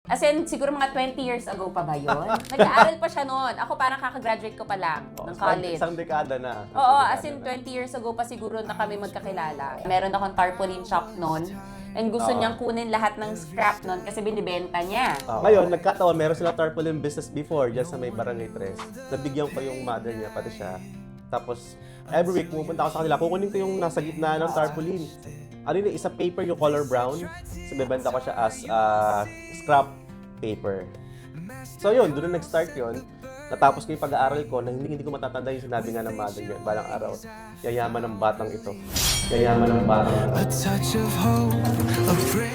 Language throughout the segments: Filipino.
As in, siguro mga 20 years ago pa ba yun? Nag-aaral pa siya noon. Ako parang kakagraduate ko pa lang ng college. Isang dekada na. Oo, as in 20 years ago pa siguro na kami magkakilala. Meron akong tarpaulin shop noon. And gusto niyang kunin lahat ng scrap noon kasi binibenta niya. Ngayon, nagkataon, meron silang tarpaulin business before dyan sa may Barangay Tres. Nabigyan ko yung mother niya, pati siya. Tapos, every week, pumunta ako sa kanila. Kukunin ko yung nasa gitna ng tarpaulin. Ano yun, isa paper yung color brown. So, bibenta ko siya as scrap paper. So, yun, doon na nag-start yun. Natapos ko yung pag-aaral ko na hindi ko matatanda yung sinabi nga ng mother niya. Balang araw, yayaman ng batang ito. Yayaman ng batang ito. A touch of hope, a break.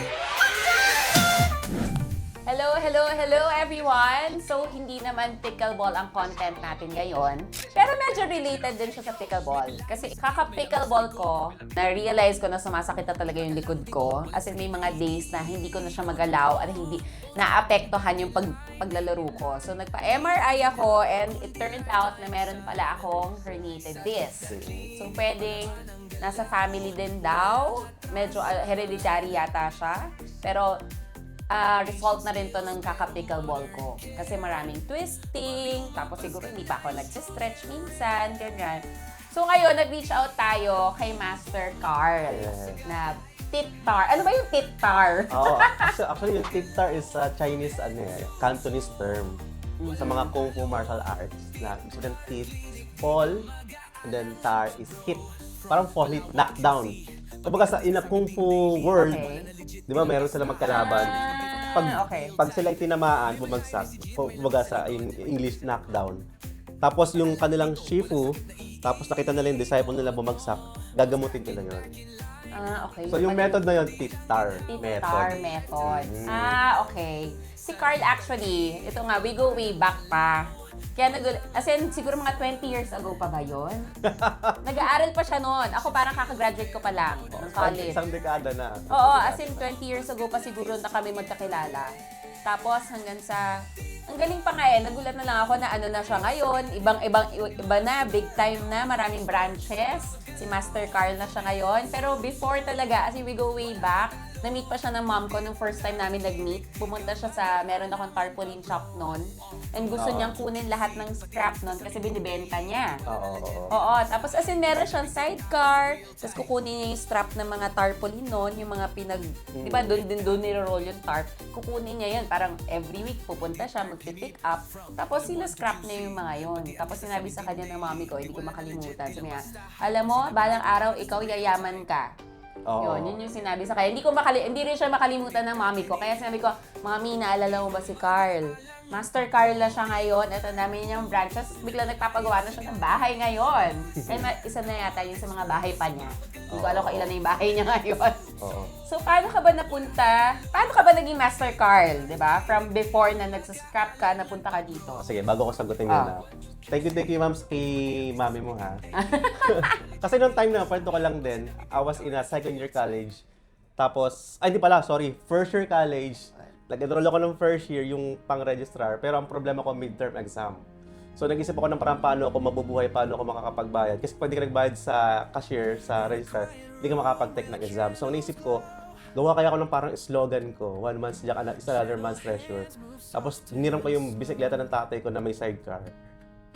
Hello everyone! So, hindi naman pickleball ang content natin ngayon. Pero medyo related din siya sa pickleball. Kasi kaka-pickleball ko, na-realize ko na sumasakit na talaga yung likod ko. As in, may mga days na hindi ko na siya magalaw at hindi naapektuhan yung paglalaro ko. So, nagpa-MRI ako and it turned out na meron pala akong herniated disc. So, pwedeng nasa family din daw. Medyo hereditary yata siya. Pero, result na rin to ng kaka-pickleball ko. Kasi maraming twisting, tapos siguro hindi pa ako nag-stretch minsan, ganyan. So ngayon, nag-reach out tayo kay Master Carl na Tip-tar. Ano ba yung Tip-tar? Oo, actually yung Tip-tar is a Chinese Cantonese term sa mga Kung Fu martial arts na ibig sabihin tip, fall, and then tar is hit. Parang fall hit, knockdown. Kumbaga sa in a Kung Fu world, di ba meron sila magkalaban. Pag sila tinamaan, bumagsak. Kumbaga sa English, knockdown. Tapos yung kanilang shifu, tapos nakita nila yung disciple nila bumagsak, gagamutin nila yun. Okay. So yung method na yun, Tip-tar Tip-tar method. Okay. Si Carl actually, ito nga, we go way back pa. Kaya as in, siguro mga 20 years ago pa ba yun? Nag-aaral pa siya noon. Ako parang kakagraduate ko pa lang ng college. Isang dekada na. Oo, as in 20 years ago pa siguro na kami magkakilala. Tapos hanggang sa, ang galing pa nga nagulat na lang ako na ano na siya ngayon. Iba na, big time na, maraming branches. Si Master Carl na siya ngayon. Pero before talaga, as in we go way back, na-meet pa siya ng mom ko nung first time namin nag-meet. Pumunta siya sa, meron akong tarpaulin shop noon. And gusto niyang kunin lahat ng scrap noon kasi binibenta niya. Oo. Tapos as in, meron siyang sidecar. Tapos kukunin niya yung strap ng mga tarpaulin noon, yung mga di ba, doon niro-roll yung tarp. Kukunin niya yun. Parang every week pupunta siya, mag-pick up. Tapos sila-scrap niya yung mga yon. Tapos sinabi sa kanya ng mami ko, hindi ko makalimutan. Sabi niya, alam mo, balang araw, ikaw yayaman ka. Yun yung sinabi sa kanya. Hindi rin siya makalimutan ng mami ko. Kaya sinabi ko, Mami, naalala mo ba si Carl? Master Carl na siya ngayon. Ito namin niyang branches. Bigla nagpapagawa na siya ng bahay ngayon. And isa na yata yung sa mga bahay pa niya. Hindi ko alam kung ilan na yung bahay niya ngayon. So, paano ka ba napunta? Paano ka ba naging Master Carl? Diba? From before na nagsascrap ka, napunta ka dito. Sige, bago ko sagutin yun Thank you, ma'ams, kay mami mo, ha? Kasi noong time na, kwento ko lang din, I was in a second year college. Tapos, hindi pala, sorry, first year college. Nag-enroll ako ng first year, yung pang-registrar. Pero ang problema ko, midterm exam. So, nag-isip ako ng parang paano ako mabubuhay, paano ako makakapagbayad. Kasi pag di ka nagbayad sa cashier, sa registrar, hindi ka makakapag-take ng exam. So, naisip ko, gawa kaya ako ng parang slogan ko, 1 month's jack, is another month's treasure. Tapos, hiniram ko yung bisikleta ng tatay ko na may sidecar.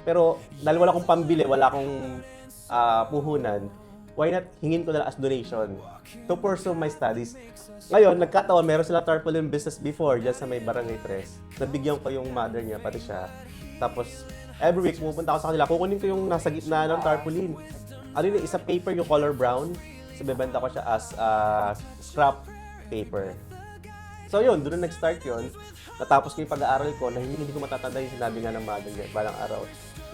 Pero, dahil wala akong pambili, wala akong puhunan, why not hingin ko na lang as donation to pursue my studies. Ngayon, nagkataon, meron silang tarpaulin business before dyan sa may Barangay Tres. Nabigyan ko yung mother niya, pati siya. Tapos, every week, pumunta ako sa kanila. Kukunin ko yung nasa gitna ng tarpaulin. Ano yun, isa paper yung color brown. So, bibenta ko siya as scrap paper. So, yun, doon na nag-start yun. Natapos ko yung pag-aaral ko na hindi ko matatanda yung sinabi nga ng mother niya. Balang araw,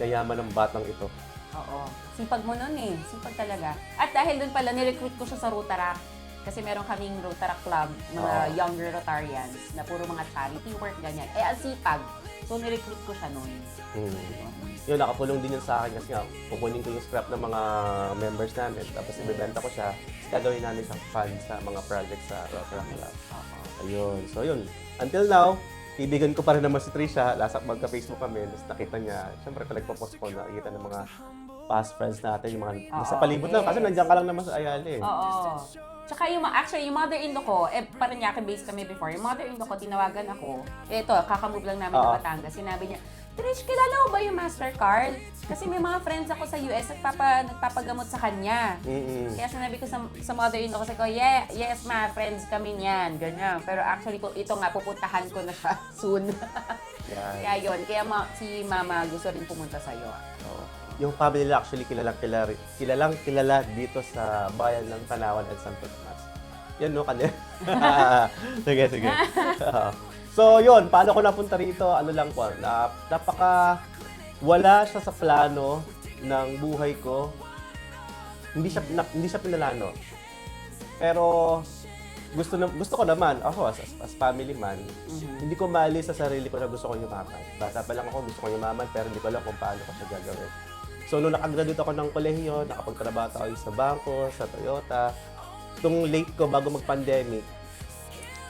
yayaman ng batang ito. Oo. Sipag mo nun Sipag talaga. At dahil dun pala, nirecruit ko siya sa Rotaract. Kasi meron kaming Rotaract Club, mga younger Rotarians, na puro mga charity work, ganyan. Ang sipag. So, nirecruit ko siya nun. Yun, nakatulong din yun sa akin kasi nga, pupunin ko yung scrap ng mga members namin. Tapos ibebenta ko siya. Gagawin namin siyang fund sa mga projects sa Rotaract Club. Ayun. So, yun. Until now, kaibigan ko pa rin naman si Trisha. Last up magka-Facebook kami. Tapos nakita niya, syempre pag nagpo-post ko, nakikita ng mga past friends natin, yung mga nasa palibot lang. Kasi nandiyan ka lang naman sa Ayala Oo. Tsaka actually, yung mother-in-law ko, Parañaque based kami before. Yung mother-in-law ko, tinawagan ako. Ito, kakamove lang namin ng Batangas. Sinabi niya, Trish, kilala mo ba yung Mastercard? Kasi may mga friends ako sa US nagpapagamot sa kanya. Kaya sinabi ko sa mother-in-law ko, sabi ko, yes ma, friends kami niyan. Ganyan. Pero actually, ito nga, pupuntahan ko na siya soon. Kaya yun. Kaya si mama gusto rin pumunta sa'yo. Yung family nila actually kilalang kilala dito sa bayan ng Tanawan at Santo Tomas. Yan no, kanila. Sige. So yun, paano ko napunta rito? Ano lang po, wala siya sa plano ng buhay ko. Hindi siya pinalano. Pero gusto ko naman, ako as family man, hindi ko maalis sa sarili ko na gusto ko yumaman. Bata pa lang ako, gusto ko yumaman, pero hindi ko alam kung paano ko siya gagawin. So, nung nakagraduate ako ng kolehiyo, nakapagtrabaho ako sa bangko, sa Toyota. Itong late ko bago mag-pandemic,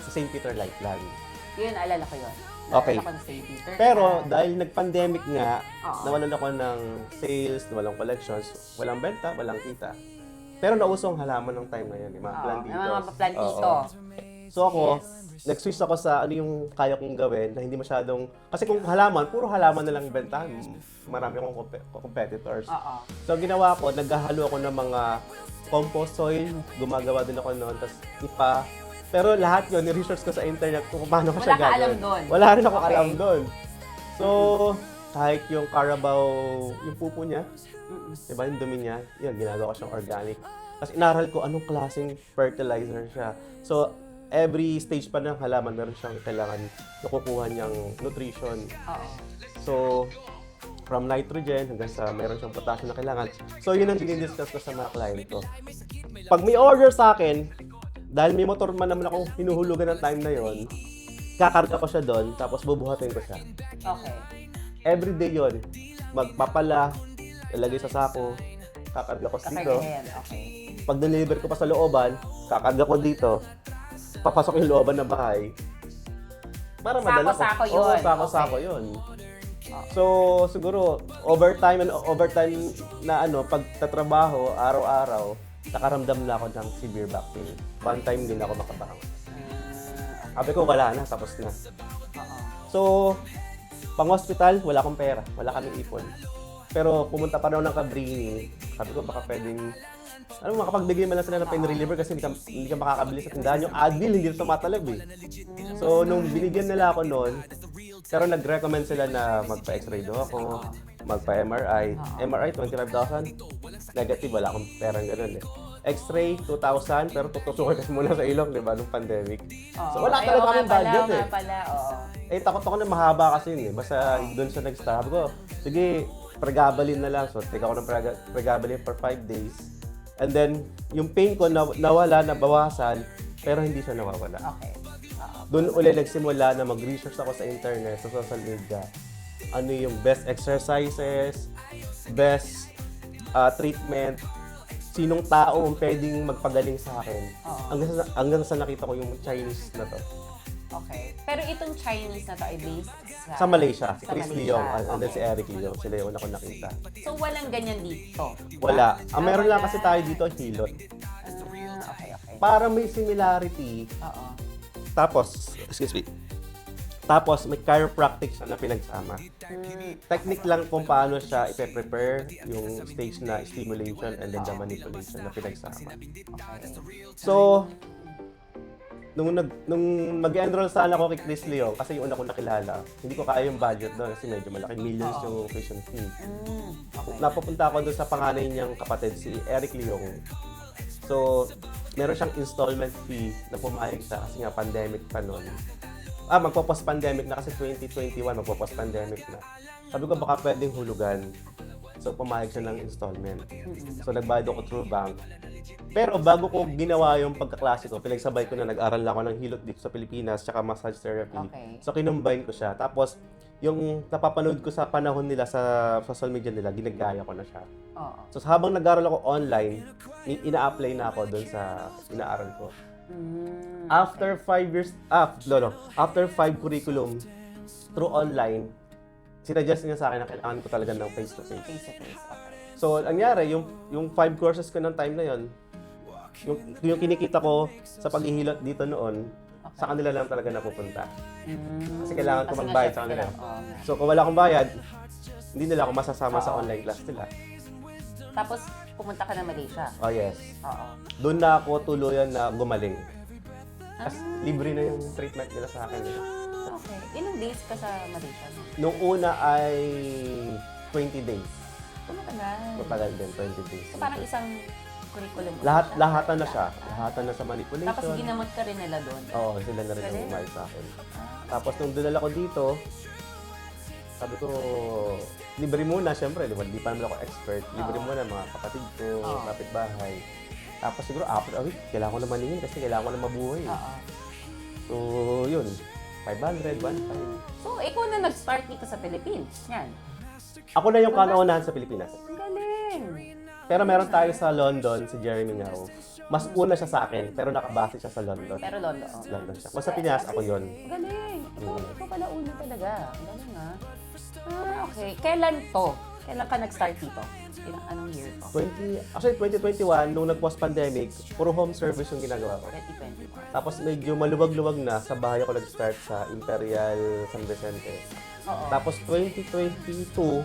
sa St. Peter Lifeline. Yun, alala ko yun. Okay. Naalala ko ng St. Peter. Pero dahil nag-pandemic nga, Oo. nawalan ako ng sales, nawalan collections, walang benta, walang kita. Pero nausong halaman ng time na yun, yung mga plantitos. Mga plantito. Oo. So ako, nag-switch ako sa ano yung kaya kong gawin na hindi masyadong... Kasi kung halaman, puro halaman na lang bentahan. Marami akong competitors. Oo. So ginawa ko, naghahalo ako ng mga compost soil, gumagawa din ako noon, tapos ipa. Pero lahat yun, ni-research ko sa internet kung paano ko siya Wala ka gagawin. alam doon? Wala rin ako Okay. alam doon. So, kahit yung Carabao, yung pupo niya, diba yung dumi niya, yun, ginagawa ko siyang organic. Kasi inaral ko anong klaseng fertilizer siya. So, every stage pa ng halaman, meron siyang kailangan nakukuha niyang nutrition. Oo. So, from nitrogen hanggang sa meron siyang potassium na kailangan. So, yun ang dinidiscuss ko sa mga client ko. Pag may order sa akin, dahil may motor man naman akong hinuhulugan ng time na yon, kakarga ko siya doon, tapos bubuhatin ko siya. Okay. Everyday yon, magpapala, ilagay sa sako, kakarga ko dito. Okay. Pag deliver ko pa sa looban, kakarga ko dito, papasok yung looban ng bahay. Para madala ko. Sako-sako yun. Oo, sako-sako Okay. yun. So, siguro, overtime na pagtatrabaho, araw-araw, nakaramdam na ako ng severe back pain. One time din ako makabangon. Sabi ko, wala na, tapos na. Oo. So, pang-hospital, wala akong pera. Wala kaming ipon. Pero pumunta pa raw ng Cabrini. Sabi ko, baka pwedeng, makapagbigay man lang sila ng pain reliever kasi hindi ka makakabili sa tindahan. Yung Advil, hindi na tumatalab eh. So, nung binigyan nila ako noon, pero nag-recommend sila na magpa-x-ray daw ako, magpa-MRI. MRI, 25,000. Negative, wala akong perang ganun eh. X-ray, 2,000, pero tutusukin kasi muna sa ilong, di ba, nung pandemic. So, wala talaga kaming budget eh. Oo. Takot ako na mahaba kasi yun eh. Basta doon siya nag-stop. Sabi ko, sige, pregabalin na lang. So, take ako ng pregabalin for 5 days. And then, yung pain ko nawala, nabawasan, pero hindi siya nawawala. Okay. Doon ulit nagsimula na mag-research ako sa internet, sa social media. Ano yung best exercises, best treatment, sinong tao ang pwedeng magpagaling sa akin. Hanggang sa nakita ko yung Chinese na to. Okay. Pero itong Chinese na to ay based Sa Malaysia, si Sa Chris Malaysia. Leong, and then si Okay. Eric Leong, sila yung una ko nakita. So, walang ganyan dito? Wala. Ang meron lang wala. kasi tayo dito, hilot. Okay. Parang may similarity. Oo. Tapos, Tapos, may chiropractic siya na pinagsama. Technique lang kung paano siya ipe-prepare yung stage na stimulation and then the manipulation na pinagsama. So, nung mag-enroll sana ako kay Chris Leong, kasi yung una ko nakilala, hindi ko kaya yung budget doon kasi medyo malaki, millions yung tuition fee. Okay. Napapunta ako doon sa panganay niyang kapatid, si Eric Leong. So, meron siyang installment fee na pumayag siya kasi nga pandemic pa noon. Magpo-post-pandemic na kasi 2021, magpo-post-pandemic na. Sabi ko baka pwedeng hulugan. So, pumayag siya ng installment. So, nagbayad ako through bank. Pero bago ko ginawa yung pagkaklase ko, pinagsabay ko na nag-aral ako ng hilot dito sa Pilipinas, tsaka massage therapy. Okay. So, kinumbine ko siya. Tapos, yung napapanood ko sa panahon nila sa social media nila, ginagaya ko na siya. Oo. So, habang nag-aral ako online, ina-apply na ako doon sa inaaral ko. After 5 years, after 5 curriculum through online, sinadjust niya sa akin na kailangan ko talaga ng face-to-face. Face-to-face. Okay. So, nangyari, yung 5 courses ko ng time na yon, yung kinikita ko sa paghihilot dito noon, sa kanila lang talaga napupunta. Kasi kailangan ko Kasi nga, magbayad sa syempre, kanila. oo. So kung wala akong bayad, hindi nila ako masasama sa online class nila. Tapos, pumunta ka na Malaysia. Oh yes. Oo. Doon na ako tuluyan na gumaling. As libre na yung treatment nila sa akin. Okay. Ilang days ka sa Malaysia? Nung una ay 20 days. Tumatagal. Matagal din, 20 days. So, parang isang curriculum mo siya. Lahatan na siya. Lahatan na sa manipulation. Tapos ginamot ka rin nila doon. Oo, sila na rin ang Galing. umayos sa akin. Tapos nung dinala ko dito, sabi ko, libre muna, syempre, di ba? Di pa naman ako expert. Libre Oo. muna mga kapatid ko, Oo. kapitbahay. Tapos siguro, after a week, kailangan ko na maningin kasi kailangan ko na mabuhay. Oo. So, yun. 500, 1,500. So, ikaw na nag-start dito sa Philippines. Yan. Ako na yung kaunahan sa Pilipinas. Ang galing. Pero meron tayo sa London, si Jeremy Ngao. Mas una siya sa akin, pero nakabase siya sa London. Pero London. Oh. London siya. Kung sa Pinas, ako yun. Ang galing. Ikaw pala una talaga. Ang galing ha. Okay. Kailan to? Kailan ka nag-start dito? Anong year to? 2021, nung nag-post pandemic, puro home service yung ginagawa ko. 2021. Tapos medyo maluwag-luwag na, sa bahay ako nag-start sa Imperial San Vicente. Oo. Tapos 2022,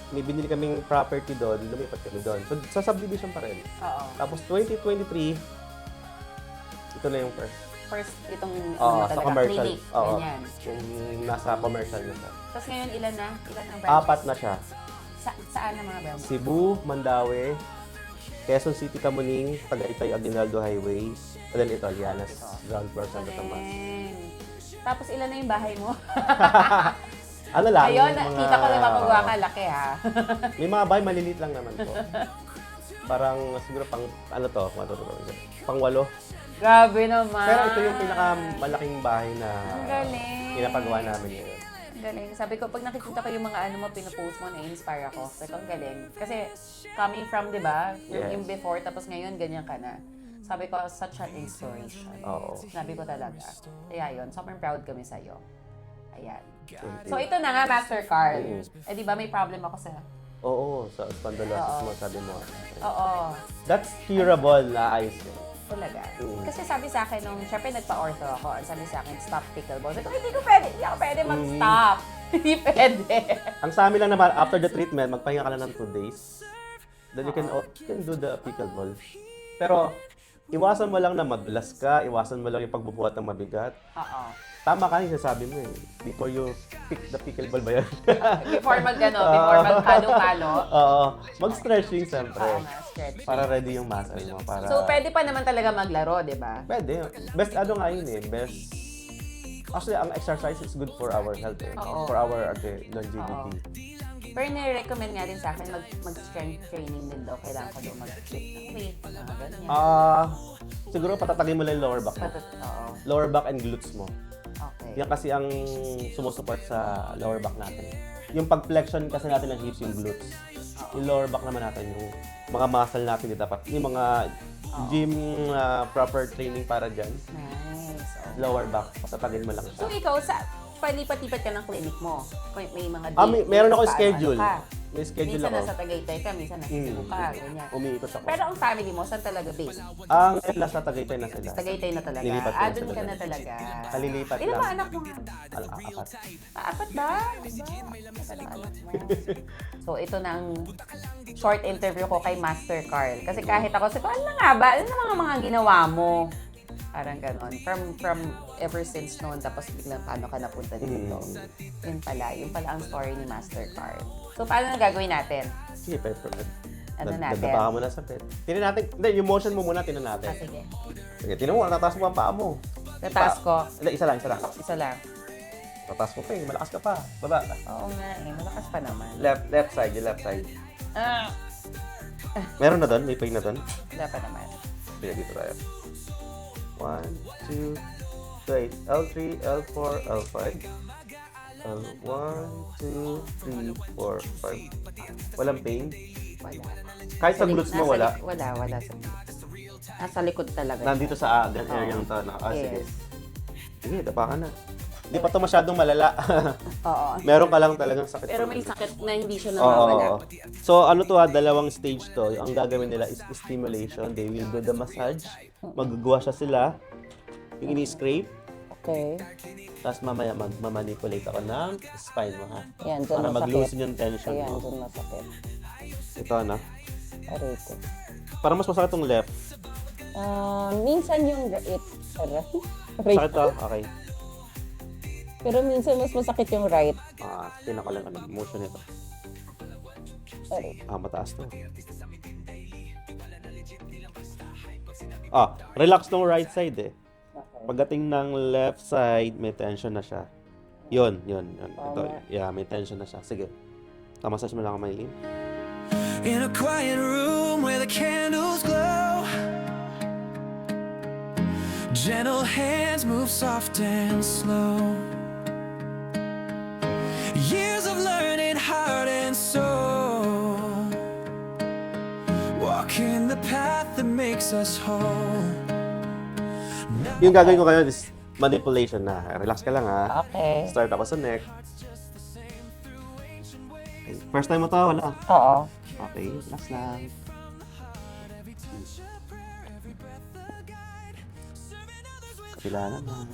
may binili kaming property doon, lumipat kami doon. So, sa subdivision pa rin. Oo. Tapos 2023, ito na yung first. First, itong Oo, ano sa talaga, commercial. clinic. Oo. Ganyan. Yung nasa commercial na siya. Tapos ngayon, ilan na? Ilan ang branches? 4 na siya. Saan ang mga branches? Cebu, Mandaue, Quezon City, Camuning, Tagaytay, Aguinaldo Highway, and then Italianas, ground floor, Santo Tomas. Galing. Tapos ilan na yung bahay mo? Ano lang? Ayun, mga- kita ko na mapagawa ka, laki ha. May mga bahay, maliliit lang naman po. Parang siguro pang, ano to, pang 8. Grabe naman. Pero ito yung pinakamalaking bahay na Ang galing. pinapagawa namin ngayon. Ang galing. Sabi ko, pag nakikita ko yung mga ano mo, pinapost mo, na-inspire ako. Sabi ko, ang galing. Kasi coming from, di ba, Yes. yung before, tapos ngayon, ganyan ka na. Sabi ko, such an inspiration. Oo. Sabi ko talaga. Kaya yun, sobrang proud kami sa'yo. Ayan. Thank So you. ito na nga, Master Carl. Oo. Eh di ba may problem ako sa... Oo, sa spondylosis Oo. mo, sabi mo. Oo. That's curable na ayos yun. Talaga. Oo. Kasi sabi sa akin nung, syempre nagpa-ortho ako, ang sabi sa akin, stop pickleball. Sabi ko, hindi ako pwede mag-stop. Hindi pwede. Ang sa amin lang naman, after the treatment, magpahinga ka lang ng 2 days. Then you can do the pickleball. Pero, iwasan mo lang na madulas ka, iwasan mo lang yung pagbubuhat ng mabigat. Oo. Tama ka yung sasabi mo eh. Before you pick the pickleball ba yan? Before magpalo-palo. Oo. Mag-stretching siyempre. Oo nga, stretch. Para ready yung muscle mo. Para... So, pwede pa naman talaga maglaro, di ba? Pwede. Best ano nga yun eh. Best... Actually, ang exercise is good for our health eh. Oo. For our longevity. Pero nire-recommend nga din sa akin mag-strength training din daw. Kailangan ko daw mag-lift ng weight, mga ganyan. Siguro patatagin mo lang yung lower back mo. Oo. Lower back and glutes mo. Okay. Yan kasi ang sumusupport sa lower back natin. Yung pag-flexion kasi natin ng hips, yung glutes. Yung lower back naman natin, yung mga muscle natin dito dapat. Yung mga gym proper training para dyan. Nice. Okay. Lower back, patatagin mo lang So siya. ikaw, palipat-lipat ka ng clinic mo. May mga Meron ako days, schedule. paano ka? May schedule Minsan ako. nasa Tagaytay ka, minsan nasa Cebu ka, ganyan. Umiikot ako. Pero ang family mo, saan talaga based? Ang nasa Tagaytay na sila. Tagaytay na talaga. Lilipat ko na Doon sila ka na dyan. talaga. Kalilipat Ilan lang. ba anak mo nga? 4. Apat ba? Apat ba anak mo? So, ito na ang short interview ko kay Master Carl. Kasi kahit ako, sabi ko, ano nga ba? Ano na mga ginawa mo? Parang ganon. From ever since noon, tapos biglang paano ka napunta dito. Yun pala ang story ni Master Carl. So, paano na gagawin natin? Sige, pet. Ano natin? Dadapa ka muna sa pet. Tinan natin. Hindi, yung motion mo muna, tinan natin. Sige. Sige, tinan mo, natataas mo ang paa mo. Tataas ko. Hindi, isa lang. Isa lang. Tataas mo pa eh, malakas ka pa. Baba. Oo nga eh. Malakas pa naman. Left side, yung left side. Ah! Meron na doon? May pain na doon? Wala pa naman. Sige, dito tayo. 1, 2, wait. L3, L4, L5. L1, 2, 3, 4, 5. Walang pain? Wala. Kahit sa glutes mo, wala? Wala sa glutes. Nasa likod talaga. Nandito sa gan Oo. area yung to. Sige. Yes. Sige, dapa ka na. Hindi pa to masyadong malala. Oo. Meron ka lang talagang sakit. Pero may sakit na hindi siya Oo. nawawala. So, ano to dalawang stage to. Ang gagawin nila is stimulation. They will do the massage. Magagawa siya sila. Yung ini-scrape. Okay. Tapos mamaya magmamanipulate ako ng spine mo, ha? Yan, dyan Para masakit. mag-loosen yung tension Ayan, mo. dyan masakit. Ito, ano? Aray ko. Para mas masakit yung left. Minsan yung right. Sakit to? Okay. Pero minsan mas masakit yung right. Tinan ko lang motion nito. Aray. Mataas to. Relax tong right side eh. Pagdating ng left side, may tension na siya. Yun. Ito, may tension na siya. Sige. Massage mo lang ako, Maylene. In a quiet room where the candles glow, gentle hands move soft and slow. Years of learning, heart and soul, walking the path that makes us whole. Yung gagawin ko ngayon is manipulation na. Relax ka lang, ha? Okay. Start ako sa neck. First time mo to, wala? Oo. Okay, relax lang. Kapila naman.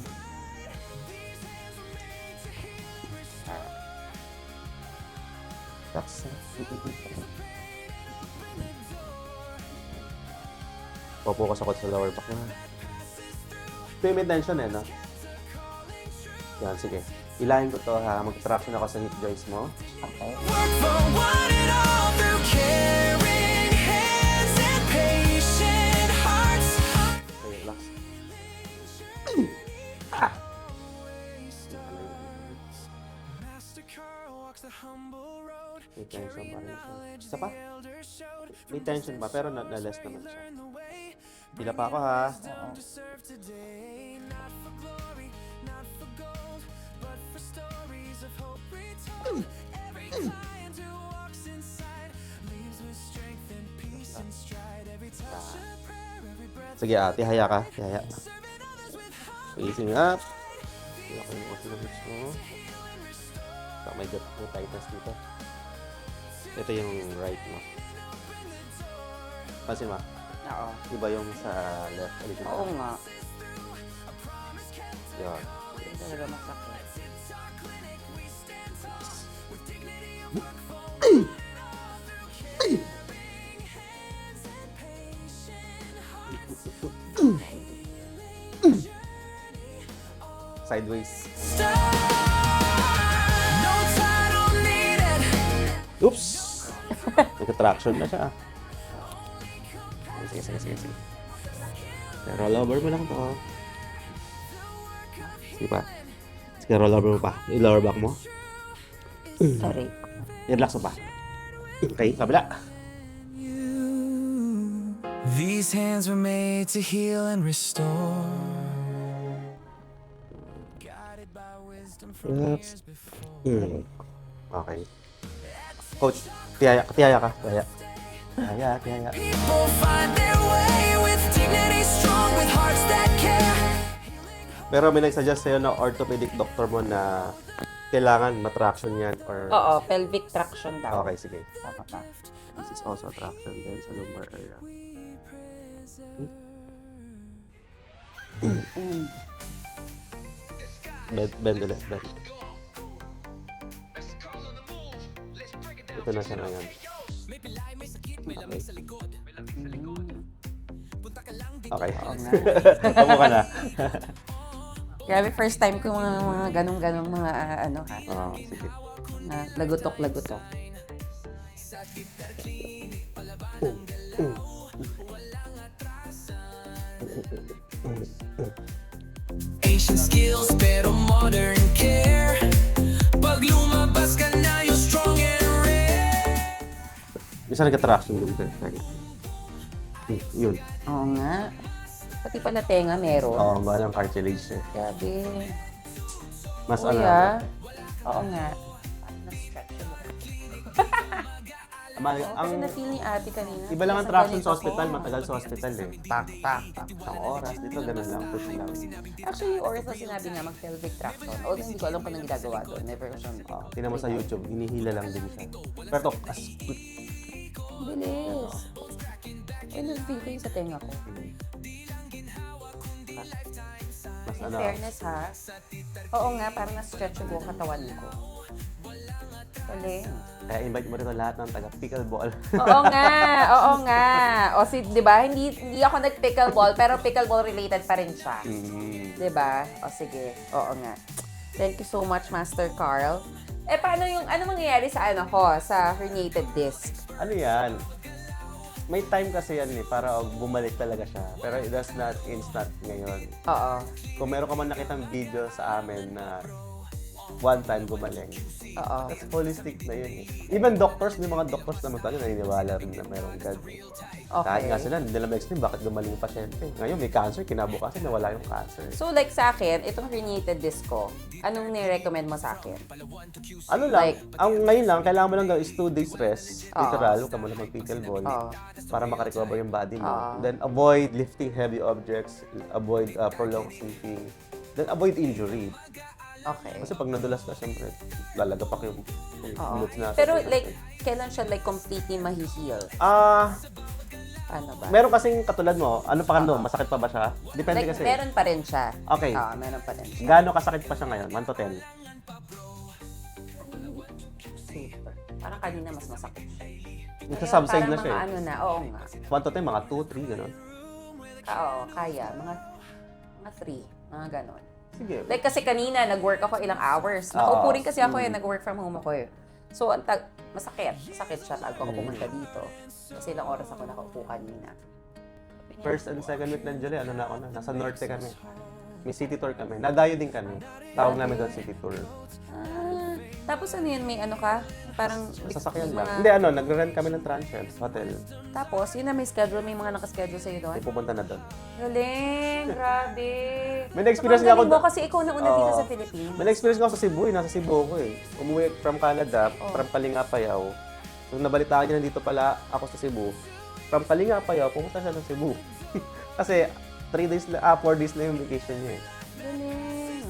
Relax. Focus ako sa lower back na. Ito yung may tension no? Yan, sige. Ilahin ko to ha. Mag-traction ako sa hip joints mo. Okay. Work for one and all through caring hands and patient hearts. Okay, relax. Mastercard walks the humble road. May tension pa rin siya. Isa pa? May tension pa, pero na-less naman siya. Pila pa ako ha. Serve today, not for glory, not for gold, but for stories of hope retold. Every client who walks inside leaves with strength and peace and stride. Every touch a prayer, every breath. Sige tihaya ka. Tihaya. Facing up. Laki yung oscillogits mo. May tightness dito. Ito yung right mo. Pansin mo? Oo. Iba yung sa left. Alisin Oo mo. nga. Yun. Hindi talaga masakit. Sideways. No title needed. Oops! Nag-traction na siya. Sige. Pero roll over mo lang to. Sige pa. Sige, roll over mo pa. Yung lower back mo. Sorry. I-relax mo pa. Okay, kabila. These hands were made to heal and restore. Guided by wisdom from Relax. years before. Okay. Coach, tiyaya ka. Tiyaya. People find their way with dignity, strong with hearts that care. Pero may nagsuggest sa'yo na orthopedic doctor mo na kailangan matraction yan or... Oo, pelvic traction daw. Okay, sige. Tama pa. This is also traction din sa lumbar area. Bend ulit, bend. Ito na siya ngayon. Okay. Tamo ka na. Grabe, first time ko mga ganong-ganong mga ano ha. Sige. Na lagutok-lagutok. Ancient skills pero modern care. Pag lumabas ka na, you're strong and rare. Isa nagka-traction din. Yun. Oo nga. Pati pala tenga meron. Oo, ba ng cartilage eh. Grabe. Mas Kuya. Oo nga. Na-stretch mo. Kasi na-feel ni ate kanina. Iba lang ang Kasi traction sa ganito hospital, ko. matagal sa hospital eh. Tak, tak, tak. Isang oras, dito ganun lang, push lang. Actually, yung ortho sinabi nga mag-pelvic traction. Although hindi ko alam kung anong ginagawa doon. Never ko siyang... Tingnan mo sa YouTube, hinihila lang din siya. Pero to, as quick. Bilis. Ay, nag-feel ko yung sa tenga ko. Mas In ano, fairness ha. Oo nga, parang na-stretch yung buong katawan ko. Galing. kaya invite mo rito lahat ng taga pickleball. Oo nga, oo nga. O si, 'di ba? Hindi ako nag-pickleball, pero pickleball related pa rin siya. 'Di ba? O sige. Oo nga. Thank you so much, Master Carl. Paano yung ano mangyayari sa ano ko, sa herniated disc? Ano yan? May time kasi yan eh, para bumalik talaga siya. Pero it does not instant ngayon. Oo. Kung meron ka man nakitang video sa amin na one time gumaling, Oo. that's holistic na yun eh. Even doctors, may mga doctors naman tayo naniniwala rin na mayroong God. Kahit nga sila, hindi nila ma-explain bakit gumaling yung pasyente. Ngayon may cancer, kinabukasan nawala yung cancer. So like sa akin, itong herniated disc ko, anong ni-recommend mo sa akin? Ano lang, Like- ang ngayon lang, kailangan mo lang gawin is 2 days rest. Oo. Literal, huwag ka muna mag-pickleball Oo. para makarecover yung body mo. Oo. Then avoid lifting heavy objects, avoid prolonged sleeping. Then avoid injury. Okay. Kasi pag nadulas ka, syempre, lalagapak yung Oo. glutes natin. Pero like, kailan siya like completely mahihil? Ano ba? Meron kasing katulad mo, ano pa kano, masakit pa ba siya? Depende Like, kasi. meron pa rin siya. Okay. Oo, meron pa rin siya. Gaano kasakit pa siya ngayon? 1 to 10? Super. Parang kanina mas masakit siya. Nagsa-subside na siya Parang eh. mga ano na, oo nga. 1 to 10, mga 2, 3, gano'n. Oo, kaya. Mga 3. Mga ganon. Sige. Like kasi kanina, nag-work ako ilang hours. Oo. Nakaupo rin kasi ako nag-work from home ako eh. So, masakit. Sakit siya bago ako pumunta dito. Kasi ilang oras ako nakaupo kanina. First and second week ng July, ano na ako na, nasa Norte kami. May city tour kami. Nadayo din kami. Tawag namin doon city tour. Tapos ano yun, may ano ka? Parang Sasakyan may lang. mga- Hindi, nag-rent kami ng transient hotel. Tapos, yun na may schedule, may mga nakaschedule sa'yo doon. May pupunta na doon. Galing, grabe. May na-experience Sobrang nga ako galing mo doon. kasi ikaw na una dito Oo. sa Philippines. May na-experience nga ako sa Cebu, nasa Cebu ako eh. Umuwi from Canada, from Kalinga, Payao. So nabalitaan niya nandito pala ako sa Cebu. From Kalinga, Payao, pumunta siya ng Cebu. Kasi 4 days na yung vacation niya eh. Galing.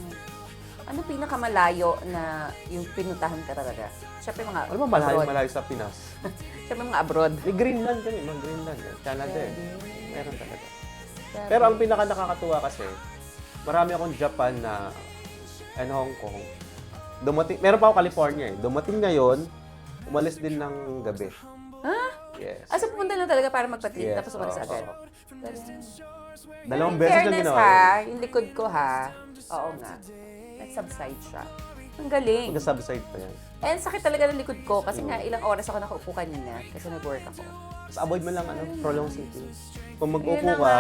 Ano pinakamalayo na yung pinuntahan ka talaga? Siyempre mga Alam mo, malayo abroad. sa Pinas. Siyempre mga abroad. May Greenland kami, mga Greenland. Canada eh. Grabe. Meron talaga. Grabe. Pero ang pinaka nakakatuwa kasi, marami akong Japan na and Hong Kong. Dumating, meron pa ako California eh. Dumating ngayon, umalis din ng gabi. Ha? Yes. So pupunta lang talaga para magpa-treat Yes, tapos umalis oo, agad. oo. Galing. Dalawang In beses lang fairness ginawa. ha, yung likod ko ha, oo nga, nag-subside siya. Ang galing. Mag-subside pa yan. And sakit talaga ng likod ko kasi nga ilang oras ako nakaupo kanina kasi nag-work ako. Tapos avoid mo lang prolonged sitting. Kung mag-upo Yun na ka, nga.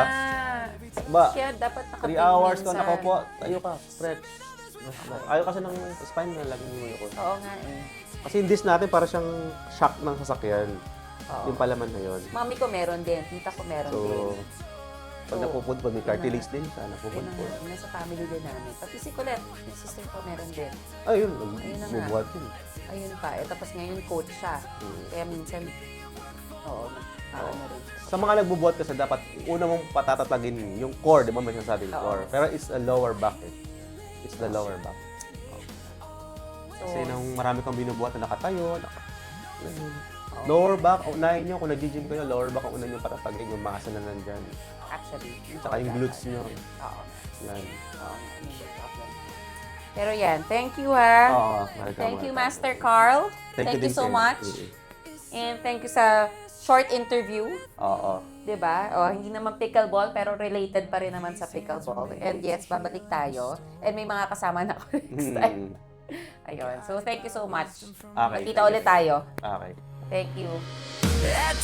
ba, Shit, dapat 3 hours ka nakaupo, tayo ka, stretch. Ayaw kasi ng spine na laging mo. Oo nga eh. Kasi yung disc natin para siyang shock ng sasakyan. Oo. Yung palaman na yun. Mami ko meron din, tita ko meron din. So, pag So, napupudpod, may cartilage din siya, Yun napupudpod. ang nasa family din namin. Pati si Colette, yung sister ko meron din. Ayun, Ayun na nga. nagbubuhat yun. Ayun pa. Tapos ngayon coach siya. Kaya minsan, oo, ano rin. Sa mga nagbubuhat kasi dapat una mong patatatagin yung core, di ba may sinasabing Oo. core? Pero it's a lower back eh. It's the lower back. So, Kasi nang marami kang binubuhat na nakatayo, lower back, unahin nyo, kung nag-gym kayo, lower back ang unahin nyo patatagin yung muscle na nandyan. actually, Tsaka yung glutes nyo. Oo. Yan. Oo. Pero yan, thank you ha. Oo, Thank you, Master Carl. Thank you din so sa'yo. much. And thank you sa short interview. Oo. 'Di ba? O, hindi naman pickleball pero related pa rin naman sa pickleball. And yes, babalik tayo. And may mga kasama na ako next time. Ayun. So, thank you so much. Okay. Magkita ulit tayo. Okay. Thank you. At